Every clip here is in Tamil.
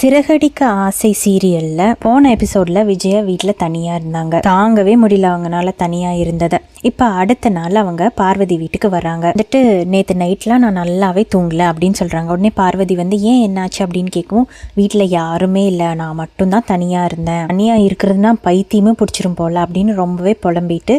சிறகடிக்க ஆசை சீரியல்ல போன எபிசோட்ல விஜயா வீட்டுல தனியா இருந்தாங்க. தாங்கவே முடியல அவங்கனால தனியா இருந்ததை. இப்ப அடுத்த நாள் அவங்க பார்வதி வீட்டுக்கு வராங்க. வந்துட்டு நேற்று நைட்லாம் நான் நல்லாவே தூங்கல அப்படின்னு சொல்றாங்க. உடனே பார்வதி வந்து ஏன் என்னாச்சு அப்படின்னு கேட்கவும், வீட்டுல யாருமே இல்லை, நான் மட்டும்தான் தனியா இருந்தேன், தனியா இருக்கிறதுனா பைத்தியமே பிடிச்சிரும் போல அப்படின்னு ரொம்பவே புலம்பிட்டு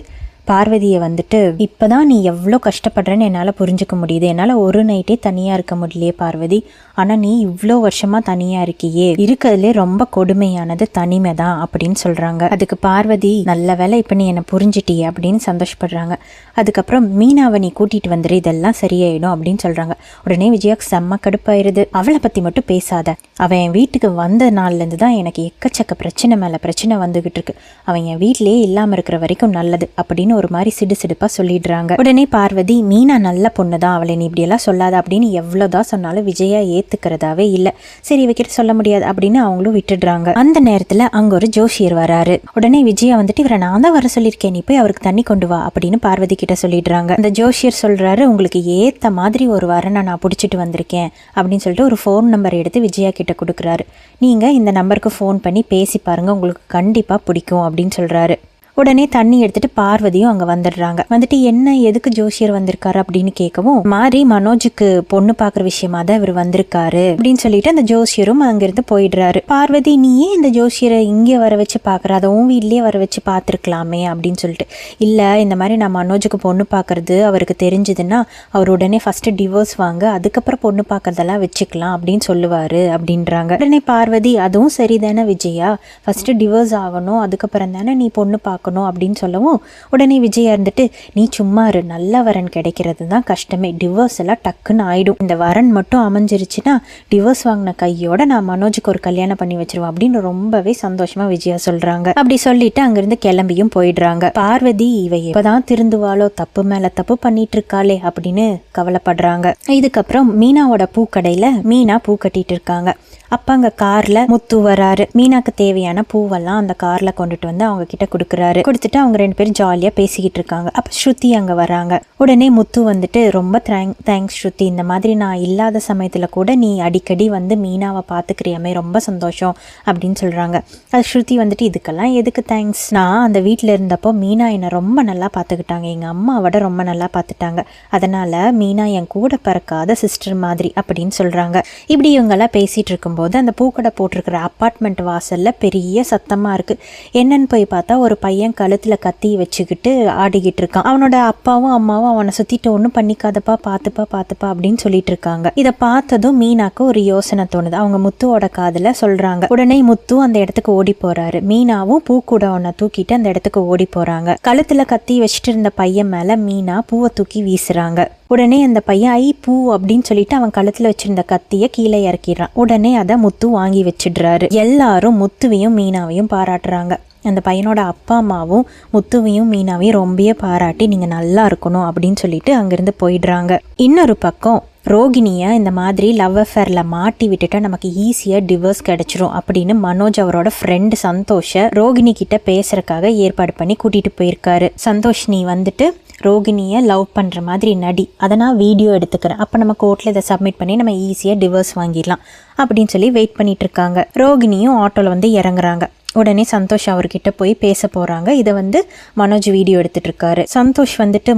பார்வதியை வந்துட்டு, இப்போதான் நீ எவ்வளோ கஷ்டப்படுறேன்னு என்னால் புரிஞ்சுக்க முடியுது. என்னால் ஒரு நைட்டே தனியாக இருக்க முடியலையே பார்வதி, ஆனால் நீ இவ்வளோ வருஷமாக தனியாக இருக்கியே, இருக்கிறதுலே ரொம்ப கொடுமையானது தனிமை தான் அப்படின்னு சொல்கிறாங்க. அதுக்கு பார்வதி, நல்ல வேலை இப்போ நீ என்னை புரிஞ்சிட்டியே அப்படின்னு சந்தோஷப்படுறாங்க. அதுக்கப்புறம் மீனாவை நீ கூட்டிகிட்டு வந்துடு, இதெல்லாம் சரியாயிடும் அப்படின்னு சொல்கிறாங்க. உடனே விஜயாக்கு செம்ம கடுப்பாயிருது. அவளை பற்றி மட்டும் பேசாத, அவன் என் வீட்டுக்கு வந்த நாள்லேருந்து தான் எனக்கு எக்கச்சக்க பிரச்சனை மேலே பிரச்சனை வந்துகிட்டு இருக்கு, அவன் என் வீட்டிலேயே இல்லாமல் இருக்கிற வரைக்கும் நல்லது அப்படின்னு ஒரு மாதிரி சிடுசிடுப்பா சொல்லிடுறாங்க. உடனே பார்வதி, மீனா நல்ல பொண்ணு தான், அவளை நீ இப்படியெல்லாம் சொல்லாத அப்படின்னு எவ்வளவுதான் சொன்னாலும் விஜயா ஏத்துக்கிறதாவே இல்லை. சரி இவகிட்ட சொல்ல முடியாது அப்படின்னு அவங்களும் விட்டுடுறாங்க. அந்த நேரத்துல அங்க ஒரு ஜோஷியர் வராரு. உடனே விஜயா வந்துட்டு, இவரை நான் தான் வர சொல்லியிருக்கேன், நீ போய் அவருக்கு தண்ணி கொண்டு வா அப்படின்னு பார்வதி கிட்ட சொல்லிடுறாங்க. அந்த ஜோஷியர் சொல்றாரு, உங்களுக்கு ஏத்த மாதிரி ஒரு வரனை நான் பிடிச்சிட்டு வந்திருக்கேன் அப்படின்னு சொல்லிட்டு ஒரு ஃபோன் நம்பர் எடுத்து விஜயா கிட்ட கொடுக்குறாரு. நீங்க இந்த நம்பருக்கு ஃபோன் பண்ணி பேசி பாருங்க, உங்களுக்கு கண்டிப்பா பிடிக்கும் அப்படின்னு சொல்றாரு. உடனே தண்ணி எடுத்துட்டு பார்வதியும் அங்க வந்துடுறாங்க. வந்துட்டு என்ன எதுக்கு ஜோஷியர் வந்திருக்காரு அப்படின்னு கேட்கவும், மாறி மனோஜுக்கு பொண்ணு பாக்குற விஷயமா தான் இவர் வந்திருக்காரு அப்படின்னு சொல்லிட்டு அந்த ஜோஷியரும் அங்கிருந்து போயிடுறாரு. பார்வதி, நீ ஏன் இந்த ஜோஷியரை இங்கே வர வச்சு பாக்குற, அதை உன் வீட்லயே வர வச்சு பாத்துருக்கலாமே அப்படின்னு சொல்லிட்டு. இல்ல, இந்த மாதிரி நான் மனோஜுக்கு பொண்ணு பாக்குறது அவருக்கு தெரிஞ்சதுன்னா அவர் உடனே ஃபர்ஸ்ட் டிவோர்ஸ் வாங்க, அதுக்கப்புறம் பொண்ணு பாக்குறதெல்லாம் வச்சுக்கலாம் அப்படின்னு சொல்லுவாரு அப்படின்றாங்க. உடனே பார்வதி, அதுவும் சரிதானே விஜயா, ஃபர்ஸ்ட் டிவோர்ஸ் ஆகணும், அதுக்கப்புறம் தானே நீ பொண்ணு பார்க்க அப்படின்னு சொல்லவும், உடனே விஜயா இருந்துட்டு, நீ சும்மா இரு, நல்ல வரன் கிடைக்கிறது தான் கஷ்டமே, டிவோர்ஸ் எல்லாம் டக்குன்னு ஆயிடும், இந்த வரன் மட்டும் அமைஞ்சிருச்சுன்னா டிவோர்ஸ் வாங்கின கையோட நான் மனோஜுக்கு ஒரு கல்யாணம் பண்ணி வச்சிருவேன் அப்படின்னு ரொம்பவே சந்தோஷமா விஜயா சொல்றாங்க. அப்படி சொல்லிட்டு அங்கிருந்து கிளம்பியும் போயிடுறாங்க. பார்வதி, இவ எப்பதான் திருந்துவாளோ, தப்பு மேல தப்பு பண்ணிட்டு இருக்காளே அப்படின்னு கவலைப்படுறாங்க. இதுக்கப்புறம் மீனாவோட பூக்கடையில மீனா பூ கட்டிட்டு இருக்காங்க. அப்ப அங்க கார்ல முத்து வராரு. மீனாக்கு தேவையான பூவெல்லாம் அந்த கார்ல கொண்டுட்டு வந்து அவங்க கிட்ட கொடுக்குறாரு. கொடுத்துட்டு அவங்க ரெண்டு பேரும் ஜாலியா பேசிக்கிட்டு இருக்காங்க. அப்ப ஸ்ருதி அங்க வராங்க. உடனே முத்து வந்துட்டு, ரொம்ப தேங்க்ஸ் ஸ்ருதி, இந்த மாதிரி நான் இல்லாத சமயத்துல கூட நீ அடிக்கடி வந்து மீனாவை பாத்துக்கிறியாமே, ரொம்ப சந்தோஷம் அப்படின்னு சொல்றாங்க. அது ஸ்ருதி வந்துட்டு, இதுக்கெல்லாம் எதுக்கு தேங்க்ஸ், நான் அந்த வீட்டுல இருந்தப்போ மீனா என்னை ரொம்ப நல்லா பாத்துக்கிட்டாங்க, எங்க அம்மாவோட ரொம்ப நல்லா பாத்துட்டாங்க, அதனால மீனா என் கூட பிறக்காத சிஸ்டர் மாதிரி அப்படின்னு சொல்றாங்க. இப்படி இவங்கெல்லாம் பேசிட்டு இருக்கும்போது அந்த பூக்கடை போட்டிருக்கிற அப்பார்ட்மெண்ட் வாசல்ல பெரிய சத்தமா இருக்கு. என்னன்னு போய் பார்த்தா ஒரு பையன் கழுத்துல கத்தி வச்சுக்கிட்டு ஆடிக்கிட்டு இருக்கான். அவனோட அப்பாவும் அம்மாவும் அவனை சுத்திட்டு, ஒன்றும் பண்ணிக்காதப்பா, பாத்துப்பா அப்படின்னு சொல்லிட்டு இருக்காங்க. இதை பார்த்ததும் மீனாக்கு ஒரு யோசனை தோணுது. அவங்க முத்துவோட காதுல சொல்றாங்க. உடனே முத்து அந்த இடத்துக்கு ஓடி போறாரு. மீனாவும் பூக்கூட ஒன்ன தூக்கிட்டு அந்த இடத்துக்கு ஓடி போறாங்க. கழுத்துல கத்தி வச்சுட்டு இருந்த பையன் மேல மீனா பூவை தூக்கி வீசுறாங்க. உடனே அந்த பையன் ஐ பூ அப்படின்னு சொல்லிட்டு அவன் கழுத்துல வச்சிருந்த கத்திய கீழே இறக்கிடுறான். உடனே அதை முத்து வாங்கி வச்சிடுறாரு. எல்லாரும் முத்துவையும் மீனாவையும் பாராட்டுறாங்க. அந்த பையனோட அப்பா அம்மாவும் முத்துவையும் மீனாவையும் ரொம்பவே பாராட்டி, நீங்க நல்லா இருக்கணும் அப்படின்னு சொல்லிட்டு அங்கிருந்து போயிடுறாங்க. இன்னொரு பக்கம் ரோகிணியை இந்த மாதிரி லவ் அஃபேர்ல மாட்டி விட்டுட்டா நமக்கு ஈஸியா டிவோர்ஸ் கிடைச்சிரும் அப்படின்னு மனோஜ் அவரோட ஃப்ரெண்டு சந்தோஷ ரோகிணி கிட்ட பேசுறதுக்காக ஏற்பாடு பண்ணி கூட்டிட்டு போயிருக்காரு. சந்தோஷ், நீ வந்துட்டு ரோகிணியை லவ் பண்ணுற மாதிரி நடி, அதை நான் வீடியோ எடுத்துக்கிறேன், அப்போ நம்ம கோர்ட்டில் இதை சப்மிட் பண்ணி நம்ம ஈஸியாக டிவோர்ஸ் வாங்கிடலாம் அப்படின்னு சொல்லி வெயிட் பண்ணிட்டு இருக்காங்க. ரோகிணியும் ஆட்டோவில் வந்து இறங்குறாங்க. உடனே சந்தோஷ் அவர்கிட்ட போய் பேச போகிறாங்க. இதை வந்து மனோஜ் வீடியோ எடுத்துட்டு இருக்காரு. சந்தோஷ் வந்துட்டு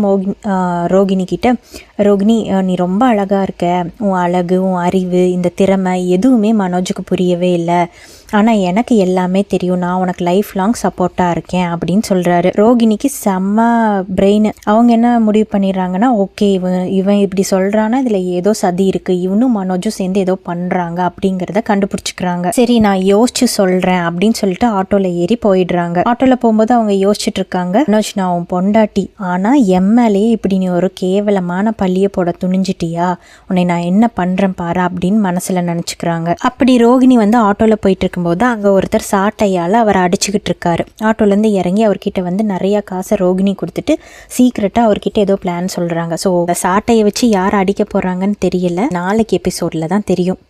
ரோகிணி கிட்ட, ரோகிணி நீ ரொம்ப அழகாக இருக்க, உன் அழகு, உன் அறிவு, இந்த திறமை எதுவுமே மனோஜுக்கு புரியவே இல்லை, ஆனால் எனக்கு எல்லாமே தெரியும், நான் உனக்கு லைஃப் லாங் சப்போர்ட்டாக இருக்கேன் அப்படின்னு சொல்கிறாரு. ரோகிணிக்கு செம்ம பிரெயின். அவங்க என்ன முடிவு பண்ணிடுறாங்கன்னா, ஓகே இவன் இப்படி சொல்கிறான்னா இதில் ஏதோ சதி இருக்குது, இவனும் மனோஜும் சேர்ந்து ஏதோ பண்ணுறாங்க அப்படிங்கிறத கண்டுபிடிச்சிக்கிறாங்க. சரி நான் யோசிச்சு சொல்கிறேன் அப்படின்னு சொல்லிட்டு ஆட்டோல ஏறி போயிடுறாங்க. ஆட்டோல போகும்போது அவங்க யோசிச்சுட்டு இருக்காங்க, மனோஜ் நான் உன் பொண்டாட்டி, ஆனா எம்எல்ஏ இப்படி நீ ஒரு கேவலமான பள்ளியை போட துணிஞ்சிட்டியா, உன்னை நான் என்ன பண்றேன் பாரு அப்படின்னு மனசுல நினைச்சுக்கிறாங்க. அப்படி ரோகிணி வந்து ஆட்டோல போயிட்டு இருக்கும்போது அங்க ஒருத்தர் சாட்டையால அவரை அடிச்சுக்கிட்டு இருக்காரு. ஆட்டோல இருந்து இறங்கி அவர்கிட்ட வந்து நிறைய காசை ரோகிணி கொடுத்துட்டு சீக்கிரட்டா அவர்கிட்ட ஏதோ பிளான் சொல்றாங்க. ஸோ சாட்டையை வச்சு யார் அடிக்க போறாங்கன்னு தெரியல, நாளைக்கு எபிசோட்ல தான் தெரியும்.